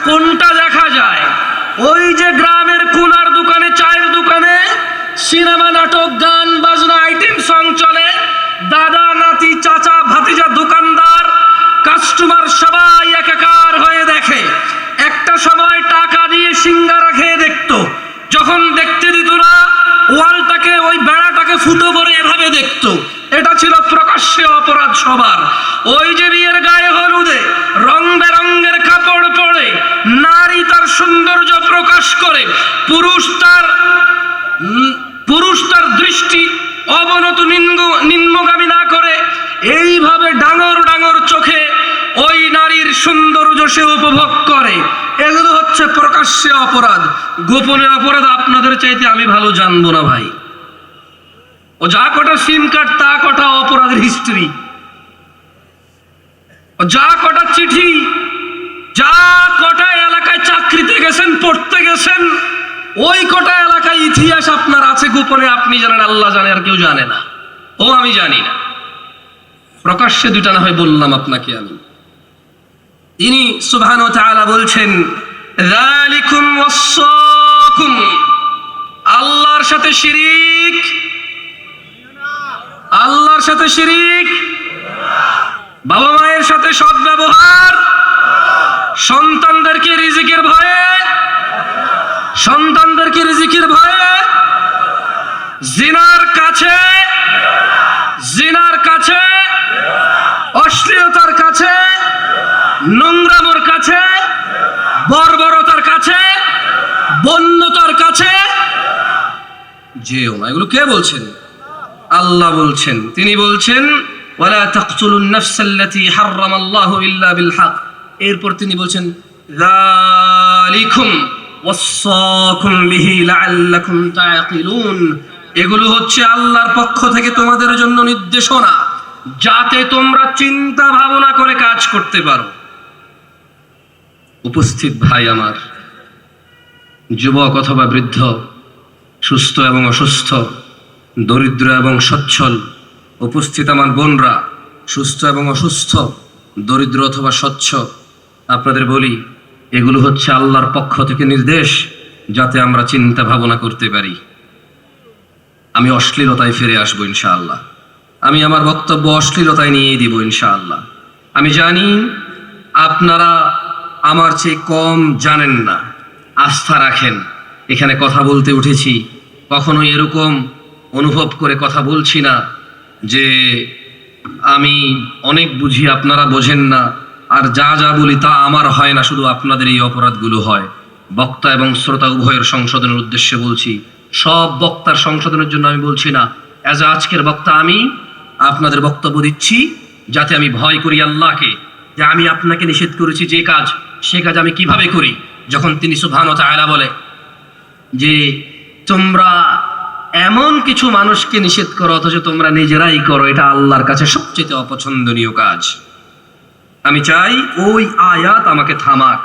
কোনটা দেখা যায়? ওই যে গ্রামের কোনার দোকানে, চায়ের দোকানে সিনেমা, নাটক, গান বাজনা, আইটেম সং চলে, দাদা নাতি চাচা ভাতিজা দোকানদার কাস্টমার সবাই একাকার হয়ে দেখে। একটা সময় টাকা দিয়ে সিঙ্গারা খেয়ে দেখতো, যখন দেখতে দিত না ওয়ালটাকে, ওই বেড়াটাকে ফুটো করে এভাবে দেখতো। এটা ছিল প্রকাশ্যে অপরাধ সবার। ওই যে বিয়ের গায়ে হলুদে রং বেরঙ্গের কাপড় পরে নারী তার সৌন্দর্য প্রকাশ করে, পুরুষ তার দৃষ্টি অবনত নিম্নগামী না করে এইভাবে ডাঙর ডাঙর চোখে ওই নারীর সৌন্দর্য সে উপভোগ করে। এগুলো হচ্ছে প্রকাশ্যে অপরাধ। গোপনে অপরাধ আপনাদের চাইতে আমি ভালো জানবো না ভাই। ও যা কটা সিম কার্ড, তা কটা অপরাধের হিস্ট্রি, ও যা কটা চিঠি, যা কটা এলাকায় চাকরিতে গেছেন, পড়তে গেছেন, ওই কটা এলাকায় ইতিহাস আপনার আছে গোপনে। আপনি জানেন, আল্লাহ জানে, আর কেউ জানে না। ও আমি জানি না। প্রকাশ্যে দুটা না হয় বললাম আপনাকে আমি। ইনি সুবহানাহু ওয়া তাআলা বলছেন, যালিকুম ওয়াসাকুম, আল্লাহর সাথে শিরিক, আল্লাহর সাথে শিরিক, বাবা মায়ের সাথে সৎ ব্যবহার, সন্তানদেরকে রিজিকের ভয়ে, সন্তানদেরকে রিজিকের ভয়ে জিনার কাছে, জিনার কাছে, অশ্লীলতার কাছে, নোংরামোর কাছে, বর্বরতার কাছে, বন্যতার কাছে যেও না। এগুলো কে বলছেন? আল্লাহ বলছেন। তিনি বলছেন, ওয়ালা তাকতুলুন নাফসাল্লাতী হারামাল্লাহু ইল্লা বিল হক। এরপর তিনি বলছেন, যালিকুম ওয়াসাকুম বিহি লাআল্লাকুম তাআকিলুন, এগুলো হচ্ছে আল্লাহর পক্ষ থেকে তোমাদের জন্য নির্দেশনা, যাতে তোমরা চিন্তা ভাবনা করে কাজ করতে পারো। উপস্থিত ভাই আমার, যুবক অথবা বৃদ্ধ, সুস্থ এবং অসুস্থ, দরিদ্র এবং সচ্ছল, উপস্থিত আমার বোনরা, সুস্থ এবং অসুস্থ, দরিদ্র অথবা স্বচ্ছ, আপনাদের বলি, এগুলো হচ্ছে আল্লাহর পক্ষ থেকে নির্দেশ, যাতে আমরা চিন্তা ভাবনা করতে পারি। আমি অশ্লীলতায় ফিরে আসবো ইনশাআল্লাহ। আমি আমার বক্তব্য অশ্লীলতায় নিয়ে দিব ইনশাআল্লাহ। আমি জানি আপনারা আমার চেয়ে কম জানেন না, আস্থা রাখেন। এখানে কথা বলতে উঠেছি, কখনো এরকম অনুভব করে কথা বলছি না যে আমি অনেক বুঝি, আপনারা বোঝেন না, আর যা যা বলি তা আমার হয় না, শুধু আপনাদের এই অপরাধগুলো হয়। বক্তা এবং শ্রোতা উভয়ের সংশোধনের উদ্দেশ্যে বলছি, সব বক্তার সংশোধনের জন্য আমি বলছি না। অ্যাজ আজকের বক্তা আমি আপনাদের বক্তব্য দিচ্ছি, যাতে আমি ভয় করি আল্লাহকে, যে আমি আপনাকে নিষেধ করেছি যে কাজ, সে কাজ আমি কিভাবে করি। যখন তিনি সুবহানাহু ওয়া তাআলা বলে যে তোমরা এমন কিছু মানুষকে নিষেধ করো অথচ তোমরা নিজেরাই করো, এটা আল্লাহর কাছে সবচেয়ে অপছন্দনীয় কাজ। আমি চাই ওই আয়াত আমাকে থামাক,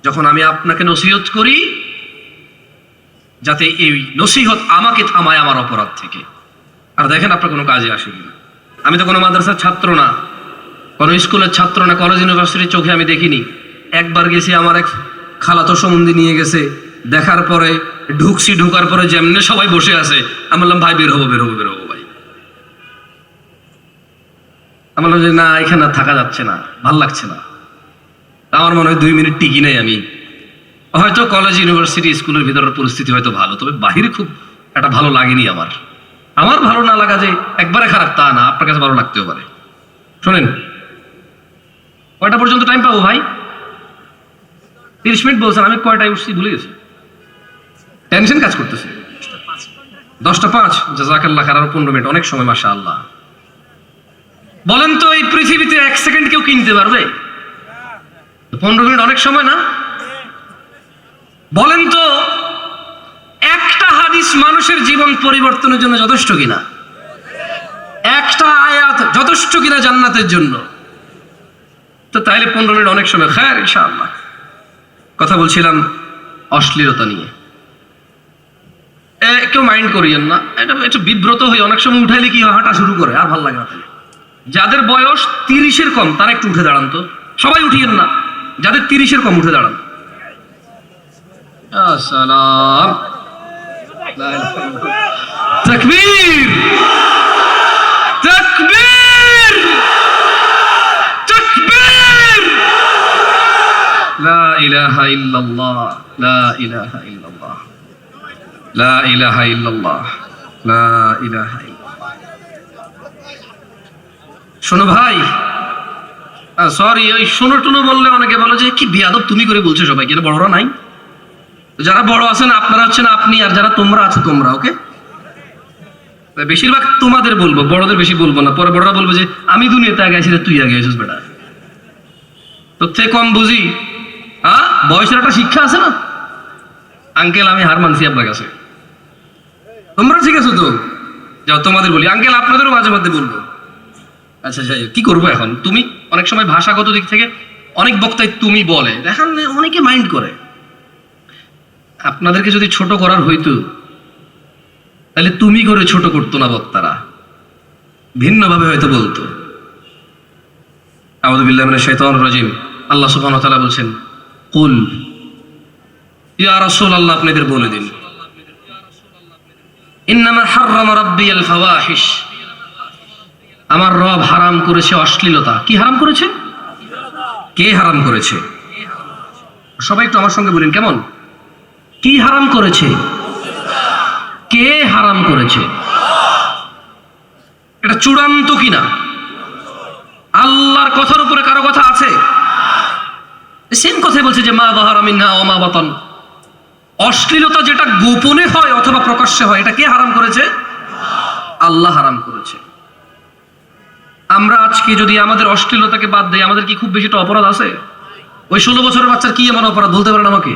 যখন আমি আপনাকে নসিহত করি, যাতে এই নসিহত আমাকে থামায় আমার অপরাধ থেকে। আর দেখেন আপনার কোনো কাজে আসে কিনা। আমি তো কোনো মাদ্রাসার ছাত্র না, কোনো স্কুলের ছাত্র না, কলেজ ইউনিভার্সিটির চোখে আমি দেখিনি। একবার গেছি, আমার এক খালাতো সম্বন্ধী নিয়ে গেছে, দেখার পরে ঢুকছি, ঢোকার পরে যেমনি সবাই বসে আছে, আমি বললাম ভাই বের হবো, বের হবো, বের হবো ভাই। আমি বললাম যে না, এখানে থাকা যাচ্ছে না, ভাল লাগছে না। আমার মনে হয় 2 মিনিট টিকি নেই আমি। হয়তো কলেজ ইউনিভার্সিটি স্কুলের ভিতরের পরিস্থিতি হয়তো ভালো, তবে বাহিরে খুব একটা ভালো লাগেনি আমার। আমার ভালো না লাগা যে একবারে খারাপ তা না, আপনার কাছে ভালো লাগতেও পারে। শোনেন, কয়টা পর্যন্ত টাইম পাবো ভাই? 30 মিনিট বলছেন, আমি কয়টায় উঠছি ভুলে গেছি, টেনশন কাজ করতেছে। 10:05, জাযাকাল্লাহ খাইর, 15 মিনিট, অনেক সময় মাশাআল্লাহ। বলেন তো, এই পৃথিবীতে 1 সেকেন্ড কেউ কিনতে পারবে? 15 মিনিট অনেক সময় না? বলেন তো, একটা হাদিস মানুষের জীবন পরিবর্তনের জন্য যথেষ্ট কিনা? একটা আয়াত যথেষ্ট কিনা জান্নাতের জন্য? তো তাইলে 15 মিনিট অনেক সময়। খায়র ইনশাআল্লাহ। কথা বলছিলাম অশ্লীলতা নিয়ে। কেউ মাইন্ড করিয়েন না, এটা একটু বিব্রত হয়ে অনেক সময় উঠাইলে কি হাঁটা শুরু করে, আর ভালো লাগে না। যাদের বয়স 30-এর কম তারা একটু উঠে দাঁড়ান তো, সবাই উঠিয়েন না, যাদের 30-এর কম উঠে দাঁড়ান। সালাম, তাকবীর, তাকবীর, তাকবীর, লা ইলাহা ইল্লাল্লাহ, লা ইলাহা ইল্লাল্লাহ, লা ইলাহা ইল্লাল্লাহ, লা ইলাহা ইল্লাল্লাহ। শোনো ভাই, সরি, ওই শোনো টুনো বললে অনেকে বলে যে কি বেয়াদব তুমি করে বলছো সবাইকে, বড়রা নাই? যারা বড় আছেন আপনারা হচ্ছেন আপনি, আর যারা তোমরা আছো তোমরা। ওকে, বেশিরভাগ তোমাদের বলবো, বড়দের বেশি বলবো না। পরে বড়রা বলবো যে আমি দুনিয়াতে আগে আছি, তুই আগে আছিস বেটা, তোর থেকে কম বুঝি। হ্যাঁ, বয়সের একটা শিক্ষা আছে না। আঙ্কেল আমি হার মানছি আপনার কাছে, তোমরা ঠিক আছো তো? যাও তোমাদের বলি, আঙ্কেল আপনাদেরও মাঝে মধ্যে বলবো। আচ্ছা যাই, কি করবো এখন? তুমি অনেক সময় ভাষাগত দিক থেকে অনেক বক্তাই তুমি বলে, দেখেন অনেকে মাইন্ড করে। আপনাদেরকে যদি ছোট করার হইতো তাহলে তুমি করে ছোট করতো না, বক্তারা ভিন্নভাবে হয়তো বলতো। আউযু বিল্লাহি মিনাশ শাইতানির রাজিম। আল্লাহ সুবহানাহু ওয়া তাআলা বলছেন, কুল ইয়া রাসূলুল্লাহ, আপনাদের বলে দিন, ইন্নামা হাররামা রাব্বিয়াল ফাওয়াহিশ, আমার রব হারাম করেছে অশ্লীলতা। কি হারাম করেছে? কে হারাম করেছে? সবাই একটু আমার সঙ্গে বলেন, কেমন? কি হারাম করেছে? কে হারাম করেছে? এটা চূড়ান্ত কিনা? আল্লাহর কথার উপরে কারো কথা আছে? সেম কথাই বলছে যে মা যাহারা মিনহা ওয়া মা বাতান, অশ্লীলতা যেটা গোপনে হয় অথবা প্রকাশ্যে হয়, এটা কে হারাম করেছে? আল্লাহ হারাম করেছে। আমরা আজকে যদি আমাদের অশ্লীলতাকে বাদ দেই, আমাদের কি খুব বেশিটা অপরাধ আছে? ওই 16 বছরের বাচ্চার কি এমন অপরাধ বলতে পারেন আমাকে?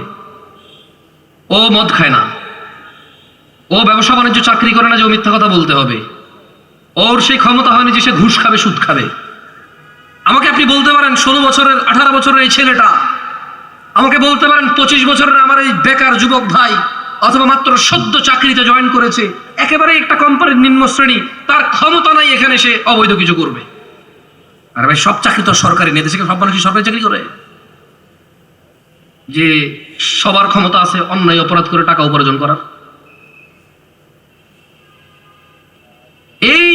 ও মদ খায় না, ও ব্যবসা বাণিজ্য চাকরি করে না যে ও মিথ্যা কথা বলতে হবে, ওর সেই ক্ষমতা হয়নি যে সে ঘুষ খাবে, সুদ খাবে। আমাকে আপনি বলতে পারেন 16 বছরের 18 বছরের এই ছেলেটা, আমাকে বলতে পারেন 25 বছরের আমার এই বেকার যুবক ভাই, অথবা মাত্র সদ্য চাকরিতে জয়েন করেছে, একেবারে একটা কোম্পানির নিম্ন শ্রেণী, তার ক্ষমতা নাই এখানে সে অবৈধ কিছু করবে। আর ভাই সব চাকরি তো সরকারি নেই, দেশে সব মানুষ সরকারি চাকরি করে? যে সবার ক্ষমতা আছে অন্যায় অপরাধ করে টাকা উপার্জন করার? এই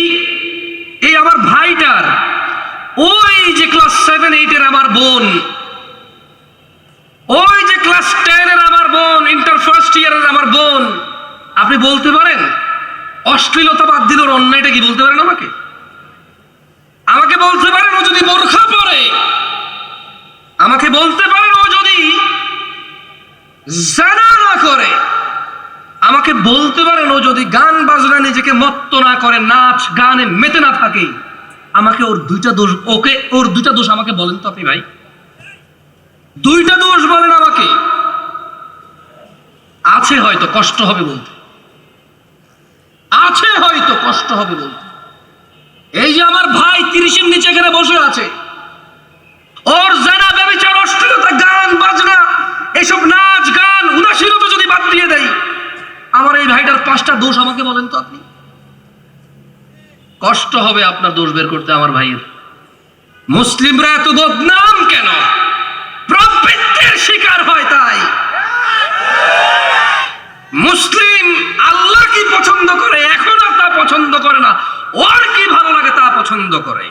এই আমার ভাইটার, ওই যে ক্লাস 7-8 আমার বোন, ওই যে ক্লাস 10 আমার বোন, ইন্টার ফার্স্ট ইয়ারের আমার বোন, আপনি বলতে পারেন অশ্লীলতা বাদ দিল, ওর অন্যায়টা কি বলতে পারেন আমাকে? আমাকে বলতে পারেন ও যদি বোরখা পরে, আমাকে বলতে পারেন ও যদি জিনা না করে, আমাকে বলতে পারেন ও যদি গান বাজনা নিজেকে মত্ত না করে, নাচ গানে মেতে না থাকে, আমাকে ওর দুইটা দোষ, ওকে ওর দুইটা দোষ আমাকে বলেন তো আপনি ভাই, দুইটা দোষ বলেন আমাকে। আছে হয়তো, কষ্ট হবে বলতে, আছে হয়তো কষ্ট হবে বলতে। এই যে আমার ভাই 30-এর নিচে এখানে বসে আছে, ওর জানা ব্যভিচার, অশ্লীলতা, গান বাজনা, এসব নাচ গান উদাসীনতা যদি বাদ দিয়ে দেয়, আমার এই ভাইটার 5টা দোষ আমাকে বলেন তো আপনি। কষ্ট হবে আপনার দোষ বের করতে আমার ভাইয়ের। মুসলিমরা এত বদনাম কেন? প্রবৃত্তির শিকার হয় তাই। মুসলিম আল্লাহ কি পছন্দ করে এখন আর তা পছন্দ করে না, ওর কি ভালো লাগে তা পছন্দ করে।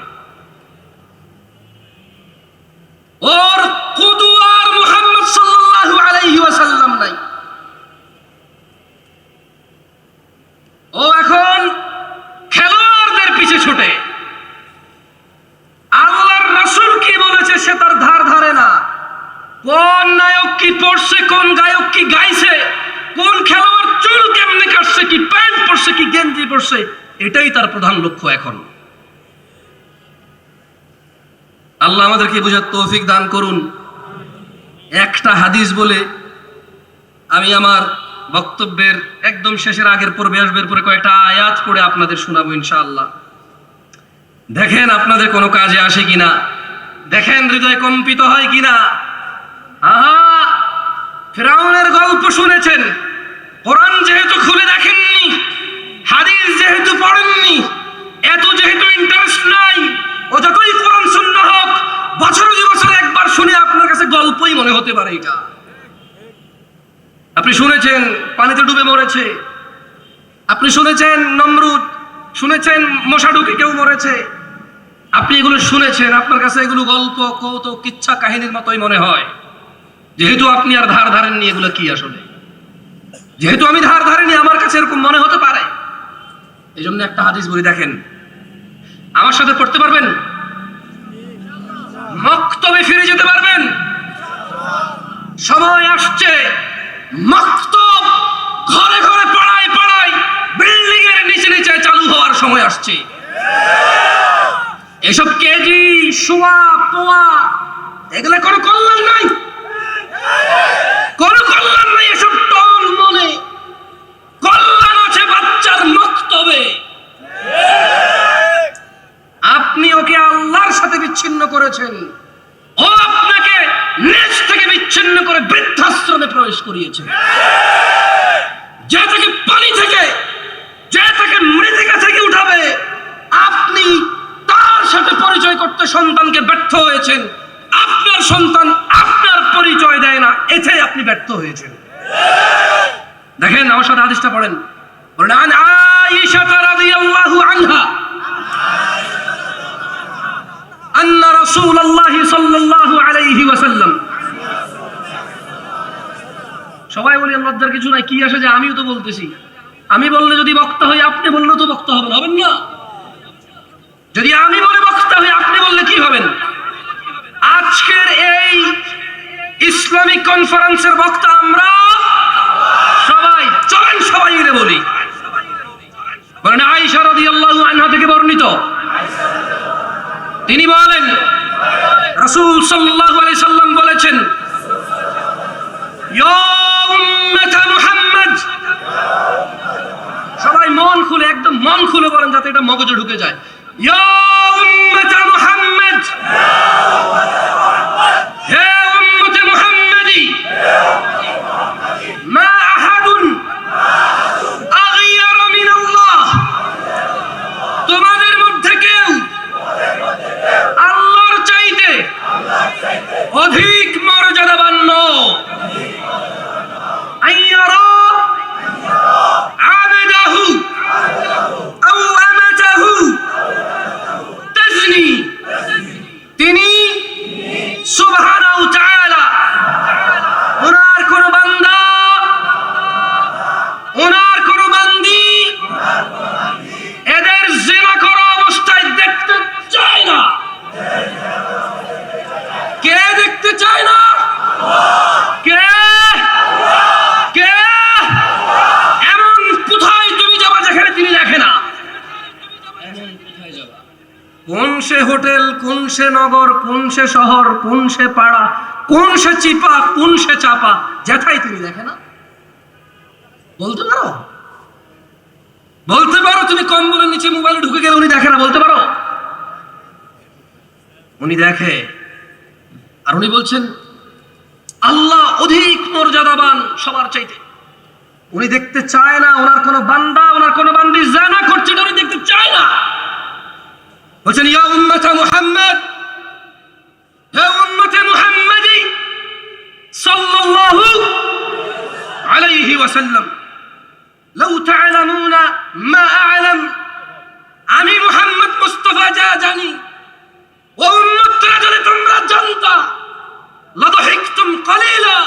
ওর কুদওয়ার মুহাম্মদ সাল্লাল্লাহু আলাইহি ওয়াসাল্লাম নাই। ও এখন খেলোয়াড়দের পিছে ছুটে, আল্লাহর রাসূল কি বলেছে সে তার ধার ধারে না। কোন নায়ক কি পড়ছে, কোন গায়ক কি গাইছে, কোন খেলোয়াড় চুল কেমনে কাটছে, কি প্যান্ট পরছে, কি গেঞ্জি পরছে, এটাই তার প্রধান লক্ষ্য এখন। আল্লাহ আমাদেরকে বোঝার তৌফিক দান করুন। একটা হাদিস বলে আমি আমার বক্তব্যের একদম শেষের আগের পর্বে আসবে, পরে কয়েকটা আয়াত পড়ে আপনাদের শোনাবো ইনশাআল্লাহ। দেখেন আপনাদের কোনো কাজে আসে কিনা, দেখেন হৃদয় কম্পিত হয় কিনা। ফিরআউনের গল্প শুনেছেন, কোরআন যেহেতু খুলে দেখেননি, হাদিস যেহেতু পড়েননি, এত যেহেতু ইন্টারেস্ট নাই, ও যতই কোরআন সুন্নাহ হোক, বছরে 2 বছরে একবার একবার শুনে আপনার কাছে গল্পই মনে হতে পারে এটা। আপনি শুনেছেন পানিতে ডুবে মরেছে, আপনি শুনেছেন নমরুদ, শুনেছেন মশা ঢুকে কেউ মরেছে, আপনি এগুলো শুনেছেন, আপনার কাছে এগুলো গল্প কৌতুক কিচ্ছা কাহিনীর মতোই মনে হয়। যেহেতু আপনি আর ধার ধারেননি এগুলো কি আসলে, যেহেতু আমি ধার ধারিনি আমার কাছে এরকম মনে হতে পারে। এই জন্য একটা হাদিস বলি, দেখেন, আমার সাথে পড়তে পারবেন? মক্তবে ফিরে যেতে পারবেন? সময় আসছে মক্তব ঘরে ঘরে পড়ায় পড়ায় বিল্ডিং এর নিচে নিচে চালু হওয়ার সময় আসছে। এসব কেজি সোয়া পোয়া এগুলা কোনো কল্যাণ নাই, কোনো কল্যাণ নাই। এসব টল মনে কল্যাণ আছে বাচ্চার মক্তবে। আপনি ওকে আল্লাহর সাথে বিচ্ছিন্ন করেছেন, ও আপনাকে নিজ থেকে বিচ্ছিন্ন করে বৃদ্ধাশ্রমে প্রবেশ করিয়েছে। যে তাকে পানি থেকে, যে তাকে মৃত্তিকা থেকে উঠাবে, আপনি তার সাথে পরিচয় করতে সন্তানকে ব্যর্থ হয়েছেন। আপনার সন্তান আপনার পরিচয় দেয় না, এতে আপনি ব্যর্থ হয়েছেন। দেখেন আমার সাথে হাদিসটা পড়েন। বলেন আয়েশা রাদিয়াল্লাহু আনহা আন্না রাসূলুল্লাহ সাল্লাল্লাহু আলাইহি ওয়াসাল্লাম। সবাই বলি লজ্জার কিছু নাই, কি আসে যে আমিও তো বলতেছি। আমি বললে যদি বক্তা হই, আপনি বললে তো বক্তা হবেন না? যদি আমি বলে বক্তা হই, আপনি বললে কি হবেন? আজকের এই ইসলামিক কনফারেন্সের বক্তা আমরা সবাই। চলেন সবাই মিলে বলি। বলেন আয়েশা রাদিয়াল্লাহু আনহা থেকে বর্ণিত, তিনি বলেন রাসূল সাল্লাল্লাহু আলাইহি সাল্লাম বলেছেন, ইয়া উম্মাত মুহাম্মদ। সবাই মন খুলে, একদম মন খুলে বলেন যাতে এটা মগজে ঢুকে যায়। ইয়া উম্মাত মুহাম্মদ, হে উম্মত মুহাম্মাদি, মা আহাদুন আগিয়ার মিন আল্লাহ। তোমাদের মধ্যে কেউ আল্লাহর চাইতে অধিক মর্যাদাবান নয়। আইয়ারা আবদাহু আও আমাতাহু তাজনি। তিনি সুবহানাহু ওয়া তাআলা ওনার কোন বান্দা, ওনার কোন বান্দি এদের জিনা করা অবস্থায় দেখতে চায় না। কে দেখতে চায় না? কে কে? এমন কোথায় তুমি যাবা যেখানে তিনি দেখে না? এমন কোথায় যাবা? কোন সে হোটেল, কোন সে নগর, কোন সে শহর, কোন সে পাড়া, কোন সে চিপা, কোন সে চাপা, যেথায় তিনি দেখে না? বলতে পারো? বলতে পারো তুমি কম্বলের নিচে মোবাইলে ঢুকে গেলে উনি দেখে না? বলতে পারো? উনি দেখে। আর উনি বলছেন আল্লাহ অধিক মর্যাদাবান সবার চাইতে। উনি দেখতে চায় না ওনার কোন বান্দা, ওনার কোন বান্দি জিনা করছে, উনি দেখতে চায় না। বলছেন ইয়া উম্মাত মুহাম্মদ, হে উম্মত মুহাম্মাদি সাল্লাল্লাহু আলাইহি ওয়াসাল্লাম, লাউ তা'লামুনা মা আ'লাম। আমি মুহাম্মদ মুস্তাফা যা জানি, ও উম্মতরা যদি তোমরা জানতা, লাদহিকতুম কালিলা,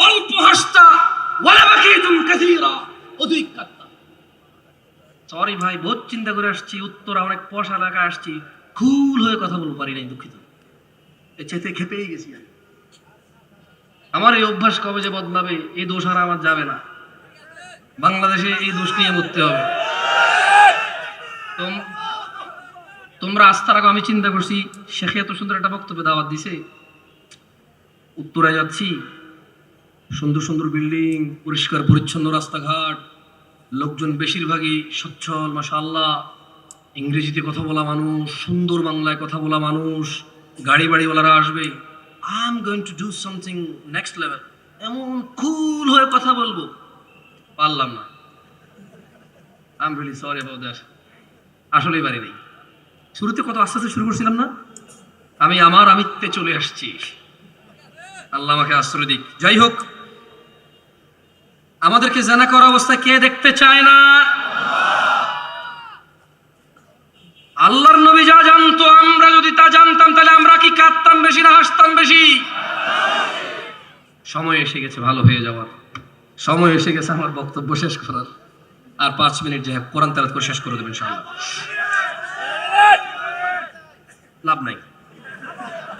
অল্প হাসতা, ওয়ালা বাকিতুম কাসীরা, অধিক কাঁদতা। সরি ভাই, বহুত চিন্তা করে আসছি, উত্তরা অনেক পয়সা এলাকা আসছি, খুল হয়ে কথা বলতে পারি নাই, দুঃখিত। এই চেতে খেপেই গেছি। আমার এই অভ্যাস কবে যে বদলাবে, এই দোষ আর আমার যাবে না। বাংলাদেশে এই দোষ নিয়ে মরতে হবে। তোমরা আস্থা রাখো, আমি চিন্তা করছি শেখে এত সুন্দর একটা বক্তব্য দাওয়াত দিছে, উত্তরায় যাচ্ছি, সুন্দর সুন্দর বিল্ডিং, পরিষ্কার পরিচ্ছন্ন রাস্তাঘাট, লোকজন বেশিরভাগই সচ্ছল, মাশাআল্লাহ, ইংরেজিতে কথা বলা মানুষ, সুন্দর বাংলায় কথা বলা মানুষ, গাড়ি বাড়িওয়ালারা আসবে। I am going to do something next level, এমন কুল হয়ে কথা বলবো, পারলাম না। I am really sorry about that. আসলেই পারি নাই। শুরুতে কত আস্তে আস্তে শুরু করছিলাম না, আমি আমার আমিত্বে চলে আসছি। আল্লাহ আমাকে আশ্রয় দিক। যাই হোক, আমাদেরকে জানা করা অবস্থায় কে দেখতে চায় না? আল্লাহর নবী যা জানতো, আমরা যদি তা জানতাম তাহলে আমরা কি কাঁদতাম বেশি না হাসতাম বেশি? সময় এসে গেছে ভালো হয়ে যাওয়ার, সময় এসে গেছে আমার বক্তব্য শেষ করার। আর 5 মিনিট যে কোরআন তেলাওয়াত করে শেষ করে দেবেন ইনশাআল্লাহ, লাভ নাই।